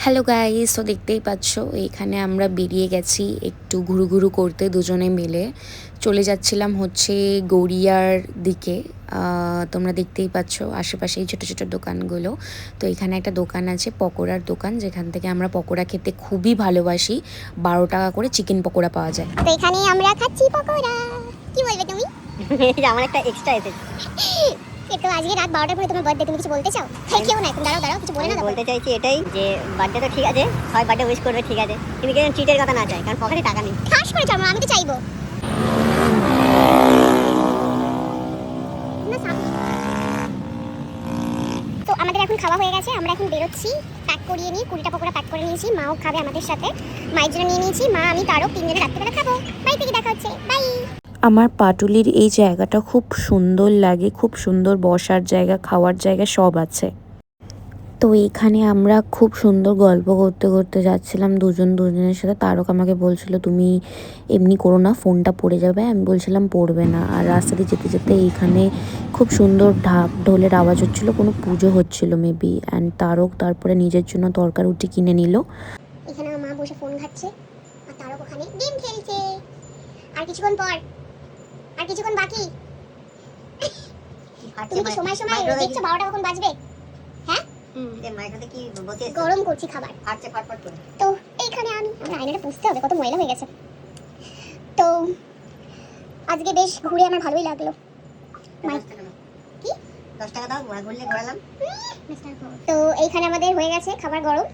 Hello guys, তো দেখতেই পাচ্ছ এখানে আমরা বেরিয়ে গেছি একটু ঘুরু করতে দুজনে মিলে। চলে যাচ্ছিলাম হচ্ছে গড়িয়ার দিকে। তোমরা দেখতেই পাচ্ছ আশেপাশে এই ছোটো ছোটো দোকানগুলো। তো এখানে একটা দোকান আছে, পকোড়ার দোকান, যেখান থেকে আমরা পকোড়া খেতে খুবই ভালোবাসি। 12 টাকা করে চিকেন পকোড়া পাওয়া যায়। তো এখানে আমরা খাচ্ছি পকোড়া। কি বলবে তুমি? আমার একটা এক্সট্রা এসেছে। তো আজকে রাত 12টার পরে তোমার বার্থডে, তুমি কিছু বলতে চাও? কেউ না, এখন দাঁড়াও কিছু বলে না। বলতে চাইছি এটাই যে বার্থডে তো ঠিক আছে, হয় বার্থডে উইশ করবে ঠিক আছে, কিন্তু কেন চিটের কথা না চাই, কারণ পকেটে টাকা নেই। খাস করে চাও, আমি তো চাইবো তো আমাদের এখন খাওয়া হয়ে গেছে, আমরা এখন বেরোচ্ছি। প্যাক করিয়ে নিয়ে 20টা পকোড়া প্যাক করে নিয়েছি, মাও খাবে আমাদের সাথে। মায়ের জন্য নিয়ে নিয়েছি, মা আমি তারও 3 জনে রাত্রিবেলা খাবো। বাড়ি থেকে দেখা হচ্ছে, বাই। আমার পাটুলির এই জায়গাটা খুব সুন্দর লাগে, খুব সুন্দর বসার জায়গা, খাওয়ার জায়গা সব আছে। তো এখানে আমরা খুব সুন্দর গল্প করতে করতে যাচ্ছিলাম দুজনের সাথে। তারক আমাকে বলছিল তুমি এমনি করো না, ফোনটা পড়ে যাবে। আমি বলছিলাম পড়বে না। আর রাস্তাতে যেতে যেতে এইখানে খুব সুন্দর ঢোলের আওয়াজ হচ্ছিলো, কোনো পুজো হচ্ছিলো মেবি। অ্যান্ড তারক তারপরে নিজের জন্য তরকার রুটি কিনে নিল। এখানে আমার মা বসে ফোন ঘাটছে আর তারক ওখানে গেম খেলছে। আর কিছুক্ষণ পর, আর কিছুক্ষণ বাকি। তুমি কি সময় দেখছো 12টা কখন বাজবে? হ্যাঁ, এই মাইকটাতে কি বসে গরম করছি খাবার, আচ্ছা ফটফট করে। তো এইখানে আমি আয়নাটা পুছতে হবে, কত ময়লা হয়ে গেছে। তো আজকে বেশ ঘুরে আমার ভালোই লাগলো। কি 10 টাকা দাও, ঘুরলে ঘোরালাম। তো এইখানে আমাদের হয়ে গেছে খাবার গরম,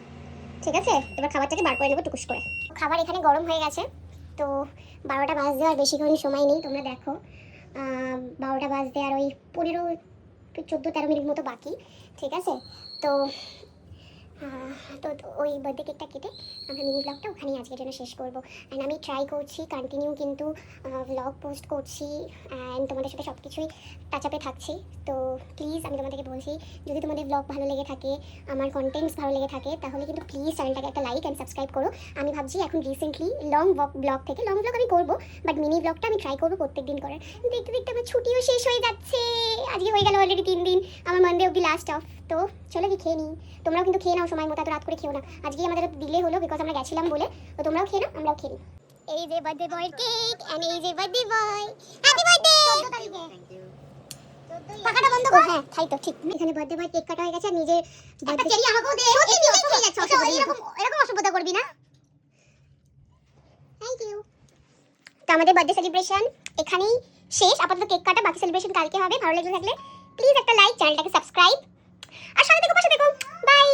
ঠিক আছে। এবার খাবারটাকে বার করে নেবো টুকুস করে। খাবার এখানে গরম হয়ে গেছে। তো 12টা বাজতে আর বেশিক্ষণ সময় নেই, তোমরা দেখো 12টা বাজতে আর ওই 14-13 মিনিট মতো বাকি, ঠিক আছে। তো তো ওই বার্থডে কেকটা কেটে আমরা মিনি ব্লগটা ওখানেই আজকের জন্য শেষ করবো। অ্যান্ড আমি ট্রাই করছি কন্টিনিউ কিন্তু ব্লগ পোস্ট করছি অ্যান্ড তোমাদের সাথে সব কিছুই টাচ আপে থাকছি। তো প্লিজ আমি তোমাদেরকে বলছি, যদি তোমাদের ব্লগ ভালো লেগে থাকে, আমার কন্টেন্টস ভালো লেগে থাকে, তাহলে কিন্তু প্লিজ চ্যানেলটাকে একটা লাইক অ্যান্ড সাবস্ক্রাইব করো। আমি ভাবছি এখন রিসেন্টলি লং ব্লগ থেকে লং ব্লগ আমি করবো, বাট মিনি ব্লগটা আমি ট্রাই করবো প্রত্যেক দিন করার। দেখতে দেখতে আমার ছুটিও শেষ হয়ে যাচ্ছে, আজকে হয়ে গেল অলরেডি 3 দিন, আমার মানডে অব্দি লাস্ট অফ। তো চলো কি খেয়ে নিই, তোমরাও কিন্তু খেয়ে নাও সময় মতো, এত রাত করে খেও না। আজকে আমাদের ডিলে হলো বিকজ আমরা গেছিলাম বলে। তো তোমরাও খেয়ে নাও, আমরাও খেয়ে নিই। এই যে বার্থডে বয়ের কেক এন্ড এই যে বার্থডে বয়, হ্যাপি বার্থডে। 14 তারিখে টাকাটা বন্ধ কর। হ্যাঁ তাই তো ঠিক। এখানে বার্থডে বয় কেক কাটা হয়ে গেছে, আর নিজে একটা চেরি আমাকেও দে। সত্যি নিজে খেয়ে যাচ্ছে, এরকম অসভ্যতা করবি না। Thank you. তো আমাদের বার্থডে সেলিব্রেশন এখানেই শেষ, আপাতত কেক কাটা, বাকি সেলিব্রেশন কালকে হবে। ভালো লেগে থাকলে প্লিজ একটা লাইক, চ্যানেলটাকে সাবস্ক্রাইব আর সাথে থেকো, পাশে থেকো। বাই।